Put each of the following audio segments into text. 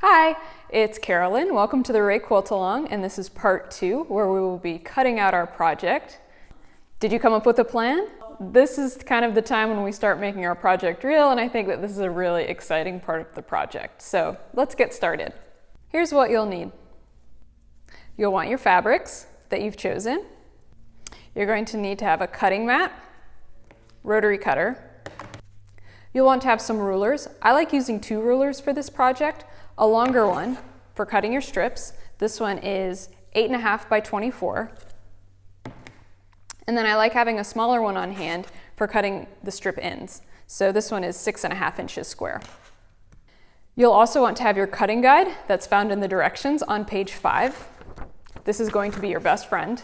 Hi, it's Carolyn. Welcome to the Ray Quilt Along, and this is part 2 where we will be cutting out our project. Did you come up with a plan? This is kind of the time when we start making our project real, and I think that this is a really exciting part of the project. So let's get started. Here's what you'll need. You'll want your fabrics that you've chosen. You're going to need to have a cutting mat, rotary cutter. You'll want to have some rulers. I like using 2 rulers for this project. A longer one for cutting your strips. This one is 8.5 by 24. And then I like having a smaller one on hand for cutting the strip ends. So this one is 6.5 inches square. You'll also want to have your cutting guide that's found in the directions on page 5. This is going to be your best friend.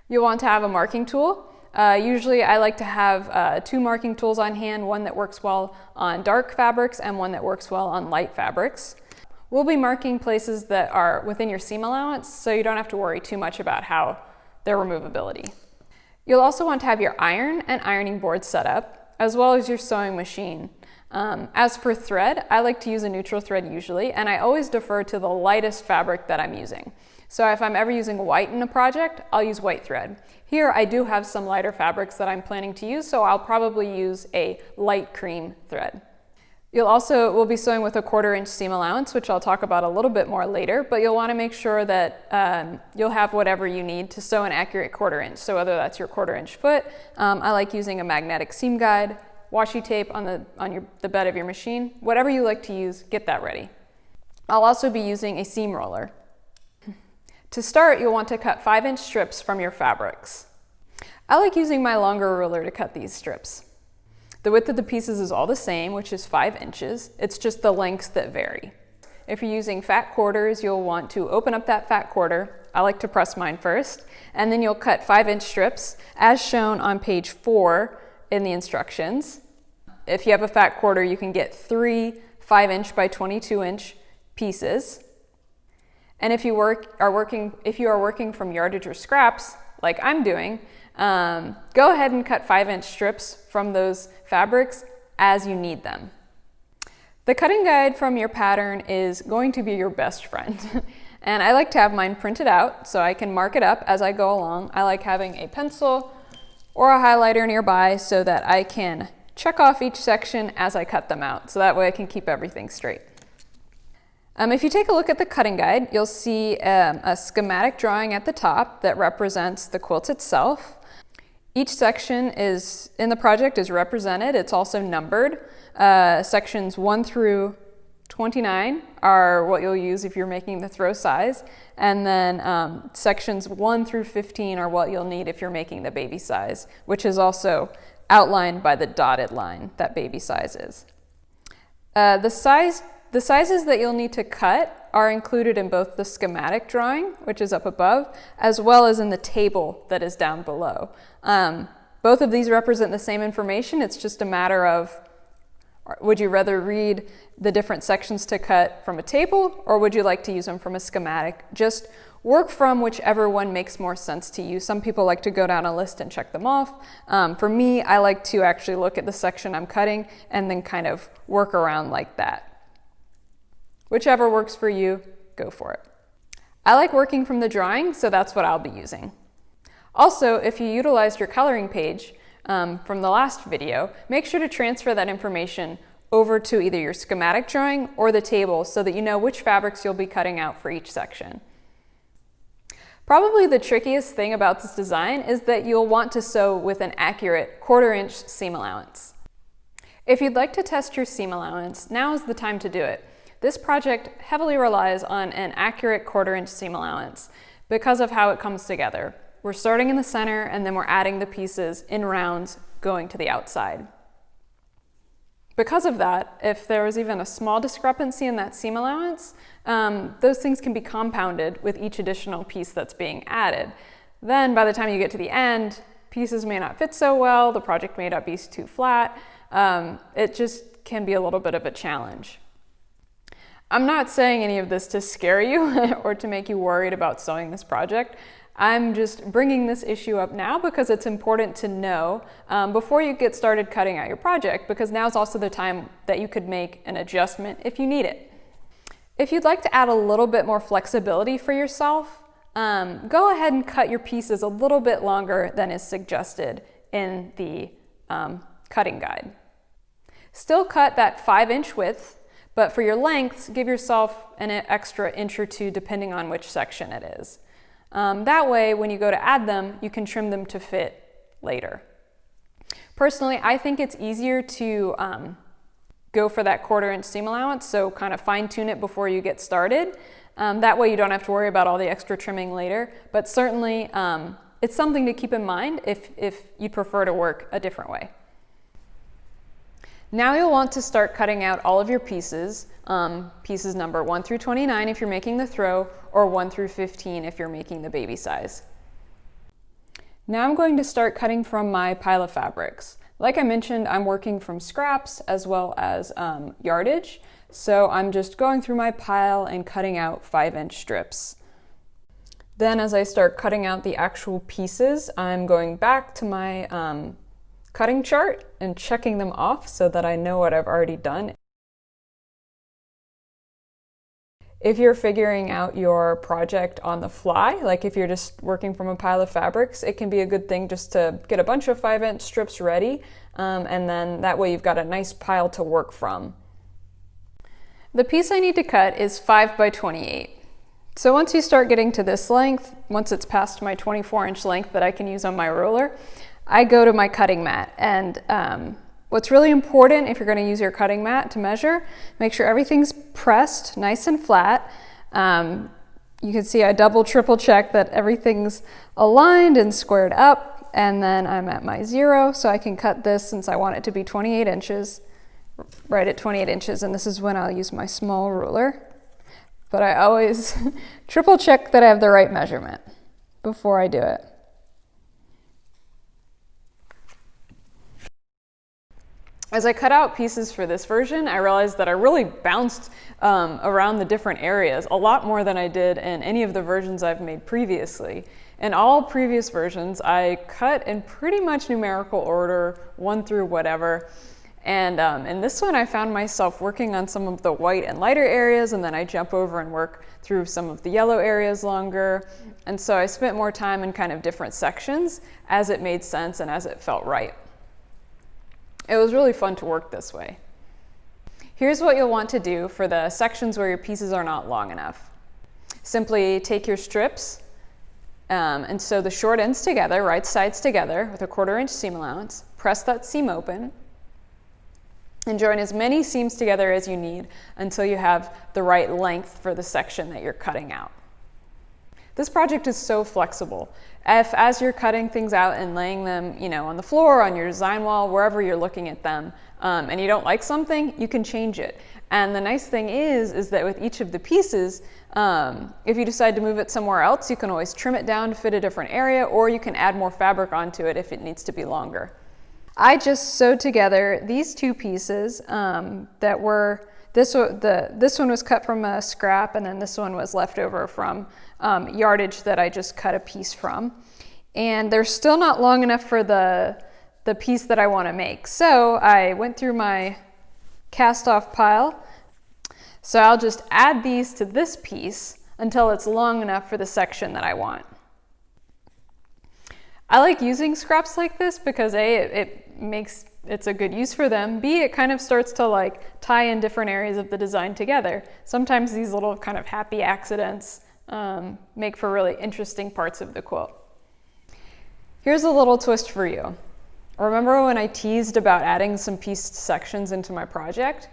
You'll want to have a marking tool. Usually I like to have 2 marking tools on hand, one that works well on dark fabrics and one that works well on light fabrics. We'll be marking places that are within your seam allowance, so you don't have to worry too much about their removability. You'll also want to have your iron and ironing board set up, as well as your sewing machine. As for thread, I like to use a neutral thread usually, and I always defer to the lightest fabric that I'm using. So if I'm ever using white in a project, I'll use white thread. Here I do have some lighter fabrics that I'm planning to use, so I'll probably use a light cream thread. We'll be sewing with a 1/4 inch seam allowance, which I'll talk about a little bit more later, but you'll want to make sure that you'll have whatever you need to sew an accurate 1/4 inch. So whether that's your 1/4 inch foot, I like using a magnetic seam guide, washi tape on the bed of your machine, whatever you like to use, get that ready. I'll also be using a seam roller. To start, you'll want to cut 5-inch strips from your fabrics. I like using my longer ruler to cut these strips. The width of the pieces is all the same, which is 5 inches. It's just the lengths that vary. If you're using fat quarters, you'll want to open up that fat quarter. I like to press mine first, and then you'll cut 5-inch strips as shown on page 4 in the instructions. If you have a fat quarter, you can get 3 5-inch by 22-inch pieces. And if you are working from yardage or scraps, like I'm doing, go ahead and cut 5-inch strips from those fabrics as you need them. The cutting guide from your pattern is going to be your best friend. And I like to have mine printed out so I can mark it up as I go along. I like having a pencil or a highlighter nearby so that I can check off each section as I cut them out, so that way I can keep everything straight. If you take a look at the cutting guide, you'll see a schematic drawing at the top that represents the quilt itself. Each section in the project is represented. It's also numbered. Sections 1 through 29 are what you'll use if you're making the throw size. And then sections 1 through 15 are what you'll need if you're making the baby size, which is also outlined by the dotted line that baby size is. The sizes that you'll need to cut are included in both the schematic drawing, which is up above, as well as in the table that is down below. Both of these represent the same information. It's just a matter of, would you rather read the different sections to cut from a table, or would you like to use them from a schematic? Just work from whichever one makes more sense to you. Some people like to go down a list and check them off. For me, I like to actually look at the section I'm cutting and then kind of work around like that. Whichever works for you, go for it. I like working from the drawing, so that's what I'll be using. Also, if you utilized your coloring page from the last video, make sure to transfer that information over to either your schematic drawing or the table so that you know which fabrics you'll be cutting out for each section. Probably the trickiest thing about this design is that you'll want to sew with an accurate 1/4 inch seam allowance. If you'd like to test your seam allowance, now is the time to do it. This project heavily relies on an accurate 1/4 inch seam allowance because of how it comes together. We're starting in the center and then we're adding the pieces in rounds going to the outside. Because of that, if there was even a small discrepancy in that seam allowance, those things can be compounded with each additional piece that's being added. Then by the time you get to the end, pieces may not fit so well, the project may not be too flat. It just can be a little bit of a challenge. I'm not saying any of this to scare you or to make you worried about sewing this project. I'm just bringing this issue up now because it's important to know before you get started cutting out your project, because now is also the time that you could make an adjustment if you need it. If you'd like to add a little bit more flexibility for yourself, go ahead and cut your pieces a little bit longer than is suggested in the cutting guide. Still cut that 5-inch width, but for your lengths, give yourself an extra inch or two depending on which section it is. That way, when you go to add them, you can trim them to fit later. Personally, I think it's easier to go for that 1/4 inch seam allowance, so kind of fine tune it before you get started. That way you don't have to worry about all the extra trimming later, but certainly it's something to keep in mind if you prefer to work a different way. Now you'll want to start cutting out all of your pieces, pieces number 1 through 29 if you're making the throw, or 1 through 15 if you're making the baby size. Now I'm going to start cutting from my pile of fabrics. Like I mentioned, I'm working from scraps as well as yardage, so I'm just going through my pile and cutting out 5-inch strips. Then as I start cutting out the actual pieces, I'm going back to my cutting chart and checking them off so that I know what I've already done. If you're figuring out your project on the fly, like if you're just working from a pile of fabrics, it can be a good thing just to get a bunch of 5-inch strips ready, and then that way you've got a nice pile to work from. The piece I need to cut is 5 by 28. So once you start getting to this length, once it's past my 24-inch length that I can use on my ruler, I go to my cutting mat. And what's really important if you're going to use your cutting mat to measure, make sure everything's pressed nice and flat. You can see I triple check that everything's aligned and squared up, and then I'm at my 0, so I can cut this since I want it to be 28 inches, right at 28 inches, and this is when I'll use my small ruler. But I always triple check that I have the right measurement before I do it. As I cut out pieces for this version, I realized that I really bounced around the different areas a lot more than I did in any of the versions I've made previously. In all previous versions, I cut in pretty much numerical order, 1 through whatever. And in this one, I found myself working on some of the white and lighter areas, and then I jump over and work through some of the yellow areas longer. And so I spent more time in kind of different sections as it made sense and as it felt right. It was really fun to work this way. Here's what you'll want to do for the sections where your pieces are not long enough. Simply take your strips and sew the short ends together, right sides together with a 1/4 inch seam allowance. Press that seam open and join as many seams together as you need until you have the right length for the section that you're cutting out. This project is so flexible. If as you're cutting things out and laying them, on the floor, on your design wall, wherever you're looking at them, and you don't like something, you can change it. And the nice thing is that with each of the pieces, if you decide to move it somewhere else, you can always trim it down to fit a different area, or you can add more fabric onto it if it needs to be longer. I just sewed together these 2 pieces that were, this one was cut from a scrap, and then this one was left over from yardage that I just cut a piece from. And they're still not long enough for the piece that I want to make. So I went through my cast off pile. So I'll just add these to this piece until it's long enough for the section that I want. I like using scraps like this because A, it's a good use for them. B, it kind of starts to tie in different areas of the design together. Sometimes these little kind of happy accidents make for really interesting parts of the quilt. Here's a little twist for you. Remember when I teased about adding some pieced sections into my project?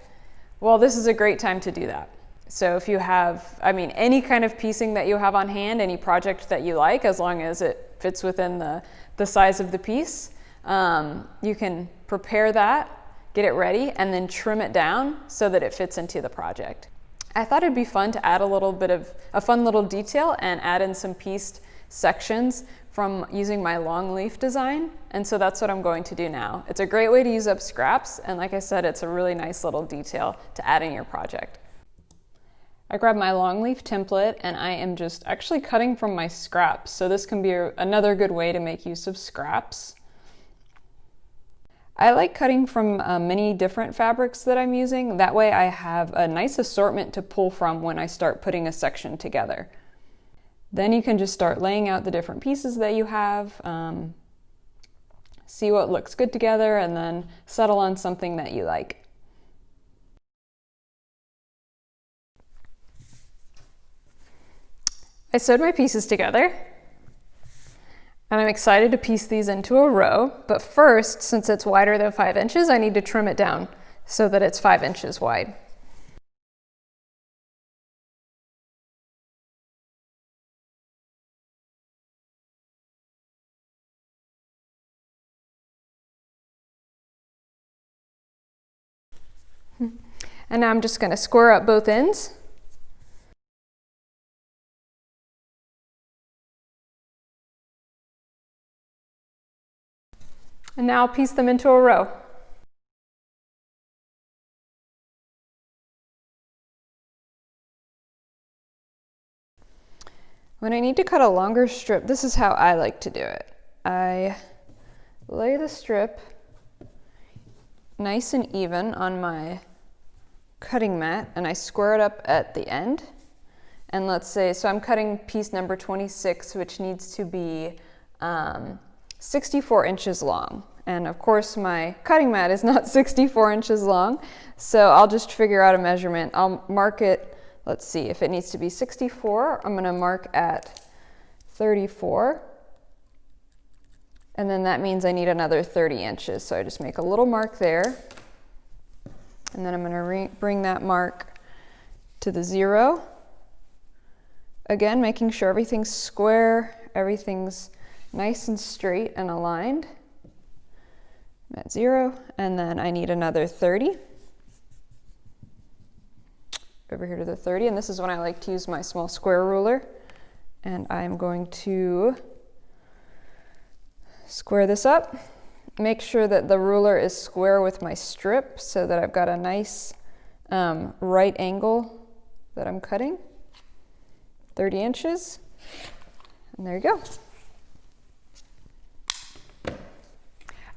Well, this is a great time to do that. So if you have, any kind of piecing that you have on hand, any project that you like, as long as it fits within the size of the piece, you can prepare that, get it ready, and then trim it down so that it fits into the project. I thought it'd be fun to add a little bit of a fun little detail and add in some pieced sections from using my long leaf design, and so that's what I'm going to do now. It's a great way to use up scraps, and like I said, it's a really nice little detail to add in your project. I grabbed my long leaf template and I am just actually cutting from my scraps, so this can be another good way to make use of scraps. I like cutting from many different fabrics that I'm using. That way I have a nice assortment to pull from when I start putting a section together. Then you can just start laying out the different pieces that you have, see what looks good together, and then settle on something that you like. I sewed my pieces together, and I'm excited to piece these into a row, but first, since it's wider than 5 inches, I need to trim it down so that it's 5 inches wide. And now I'm just going to square up both ends. And now I'll piece them into a row. When I need to cut a longer strip, this is how I like to do it. I lay the strip nice and even on my cutting mat, and I square it up at the end. And let's say, so I'm cutting piece number 26, which needs to be 64 inches long. And of course my cutting mat is not 64 inches long, so I'll just figure out a measurement. I'll mark it, let's see, if it needs to be 64, I'm gonna mark at 34. And then that means I need another 30 inches. So I just make a little mark there. And then I'm gonna bring that mark to the 0. Again, making sure everything's square, everything's nice and straight and aligned. I'm at 0, and then I need another 30. Over here to the 30, and this is when I like to use my small square ruler. And I'm going to square this up. Make sure that the ruler is square with my strip so that I've got a nice right angle that I'm cutting. 30 inches, and there you go.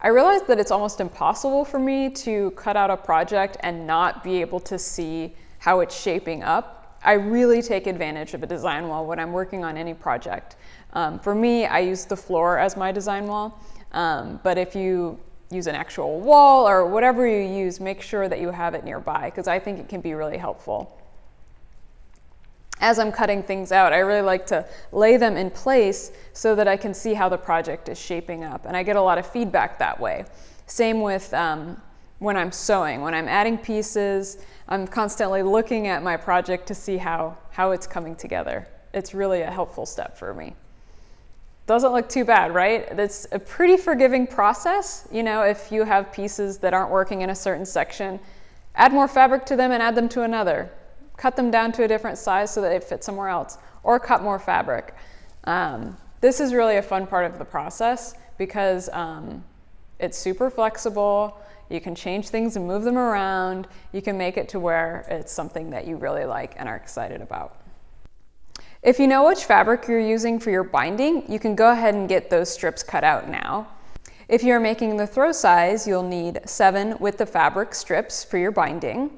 I realized that it's almost impossible for me to cut out a project and not be able to see how it's shaping up. I really take advantage of a design wall when I'm working on any project. For me, I use the floor as my design wall, but if you use an actual wall or whatever you use, make sure that you have it nearby, because I think it can be really helpful. As I'm cutting things out, I really like to lay them in place so that I can see how the project is shaping up, and I get a lot of feedback that way. Same with when I'm sewing. When I'm adding pieces, I'm constantly looking at my project to see how it's coming together. It's really a helpful step for me. Doesn't look too bad, right? It's a pretty forgiving process. You know, if you have pieces that aren't working in a certain section, add more fabric to them and add them to another. Cut them down to a different size so that they fit somewhere else, or cut more fabric. This is really a fun part of the process because it's super flexible. You can change things and move them around. You can make it to where it's something that you really like and are excited about. If you know which fabric you're using for your binding, you can go ahead and get those strips cut out now. If you're making the throw size, you'll need 7 with the fabric strips for your binding.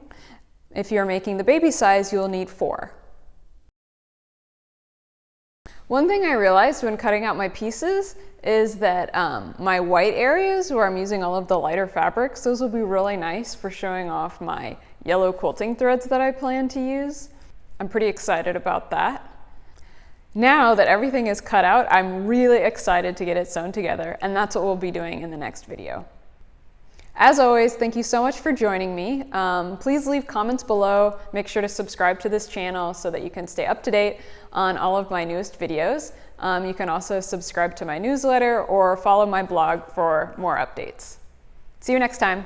If you're making the baby size, you'll need 4. One thing I realized when cutting out my pieces is that my white areas where I'm using all of the lighter fabrics, those will be really nice for showing off my yellow quilting threads that I plan to use. I'm pretty excited about that. Now that everything is cut out, I'm really excited to get it sewn together, and that's what we'll be doing in the next video. As always, thank you so much for joining me. Please leave comments below. Make sure to subscribe to this channel so that you can stay up to date on all of my newest videos. You can also subscribe to my newsletter or follow my blog for more updates. See you next time.